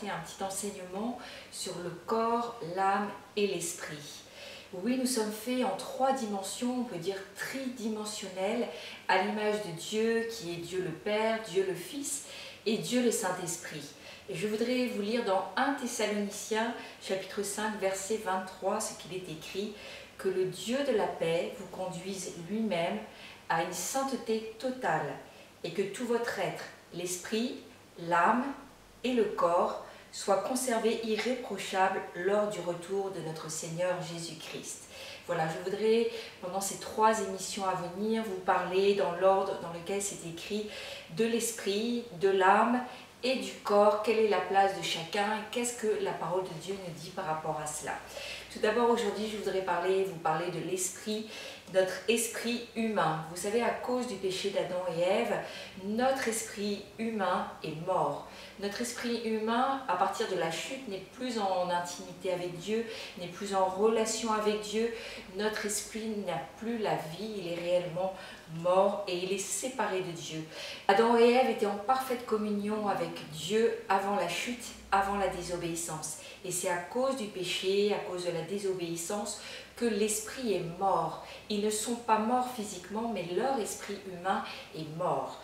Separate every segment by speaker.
Speaker 1: apporter un petit enseignement sur le corps, l'âme et l'esprit. Oui, nous sommes faits en 3 dimensions, on peut dire tridimensionnelles, à l'image de Dieu qui est Dieu le Père, Dieu le Fils et Dieu le Saint-Esprit. Et je voudrais vous lire dans 1 Thessaloniciens chapitre 5 verset 23 ce qu'il est écrit: que le Dieu de la paix vous conduise lui-même à une sainteté totale et que tout votre être, l'esprit, l'âme et le corps soient conservés irréprochables lors du retour de notre Seigneur Jésus-Christ. Voilà, je voudrais pendant ces 3 émissions à venir vous parler dans l'ordre dans lequel c'est écrit de l'esprit, de l'âme et du corps, quelle est la place de chacun et qu'est-ce que la parole de Dieu nous dit par rapport à cela. Tout d'abord, aujourd'hui, je voudrais vous parler de l'esprit, notre esprit humain. Vous savez, à cause du péché d'Adam et Ève, notre esprit humain est mort. Notre esprit humain, à partir de la chute, n'est plus en intimité avec Dieu, n'est plus en relation avec Dieu. Notre esprit n'a plus la vie, il est réellement mort et il est séparé de Dieu. Adam et Ève étaient en parfaite communion avec Dieu avant la chute, avant la désobéissance. Et c'est à cause du péché, à cause de la désobéissance, que l'esprit est mort. Ils ne sont pas morts physiquement, mais leur esprit humain est mort.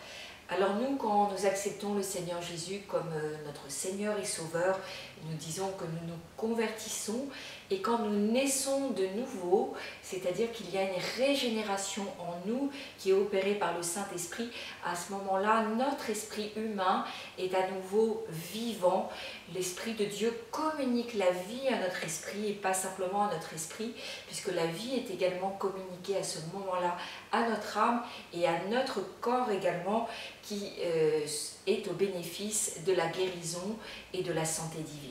Speaker 1: Alors nous, quand nous acceptons le Seigneur Jésus comme notre Seigneur et Sauveur, nous disons que nous nous convertissons et quand nous naissons de nouveau, c'est-à-dire qu'il y a une régénération en nous qui est opérée par le Saint-Esprit, à ce moment-là, notre esprit humain est à nouveau vivant. L'Esprit de Dieu communique la vie à notre esprit et pas simplement à notre esprit, puisque la vie est également communiquée à ce moment-là à notre âme et à notre corps également, qui est au bénéfice de la guérison et de la santé divine.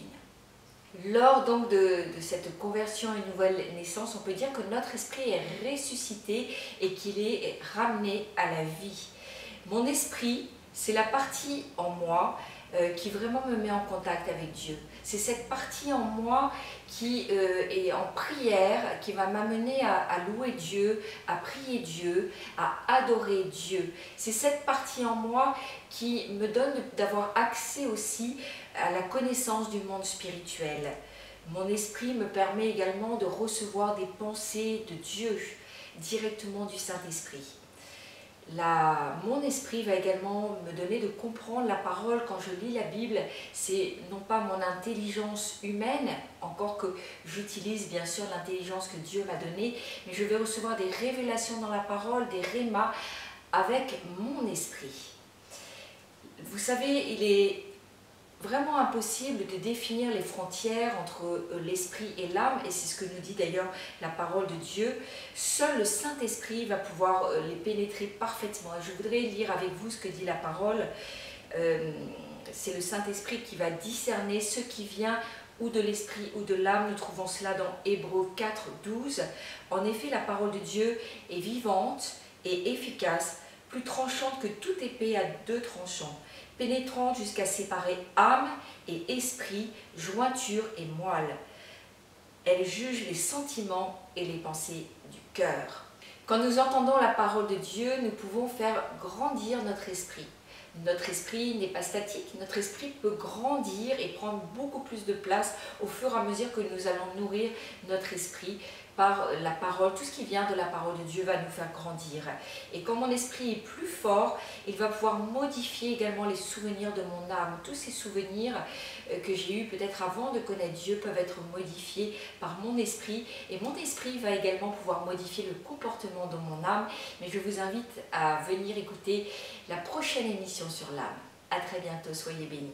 Speaker 1: Lors donc de cette conversion à une nouvelle naissance, on peut dire que notre esprit est ressuscité et qu'il est ramené à la vie. Mon esprit, c'est la partie en moi qui vraiment me met en contact avec Dieu. C'est cette partie en moi qui est en prière, qui va m'amener à louer Dieu, à prier Dieu, à adorer Dieu. C'est cette partie en moi qui me donne d'avoir accès aussi à la connaissance du monde spirituel. Mon esprit me permet également de recevoir des pensées de Dieu directement du Saint-Esprit. Mon esprit va également me donner de comprendre la parole. Quand je lis la Bible, c'est non pas mon intelligence humaine, encore que j'utilise bien sûr l'intelligence que Dieu m'a donnée, mais je vais recevoir des révélations dans la parole, des rémas avec mon esprit. Vous savez, il est vraiment impossible de définir les frontières entre l'esprit et l'âme, et c'est ce que nous dit d'ailleurs la parole de Dieu. Seul le Saint-Esprit va pouvoir les pénétrer parfaitement. Et je voudrais lire avec vous ce que dit la parole. C'est le Saint-Esprit qui va discerner ce qui vient ou de l'esprit ou de l'âme. Nous trouvons cela dans Hébreux 4, 12. En effet, la parole de Dieu est vivante et efficace, plus tranchante que toute épée à 2 tranchants, pénétrante jusqu'à séparer âme et esprit, jointure et moelle. Elle juge les sentiments et les pensées du cœur. Quand nous entendons la parole de Dieu, nous pouvons faire grandir notre esprit. Notre esprit n'est pas statique, notre esprit peut grandir et prendre beaucoup plus de place au fur et à mesure que nous allons nourrir notre esprit par la parole. Tout ce qui vient de la parole de Dieu va nous faire grandir. Et quand mon esprit est plus fort, il va pouvoir modifier également les souvenirs de mon âme. Tous ces souvenirs que j'ai eus peut-être avant de connaître Dieu peuvent être modifiés par mon esprit. Et mon esprit va également pouvoir modifier le comportement de mon âme. Mais je vous invite à venir écouter la prochaine émission sur l'âme. À très bientôt, soyez bénis.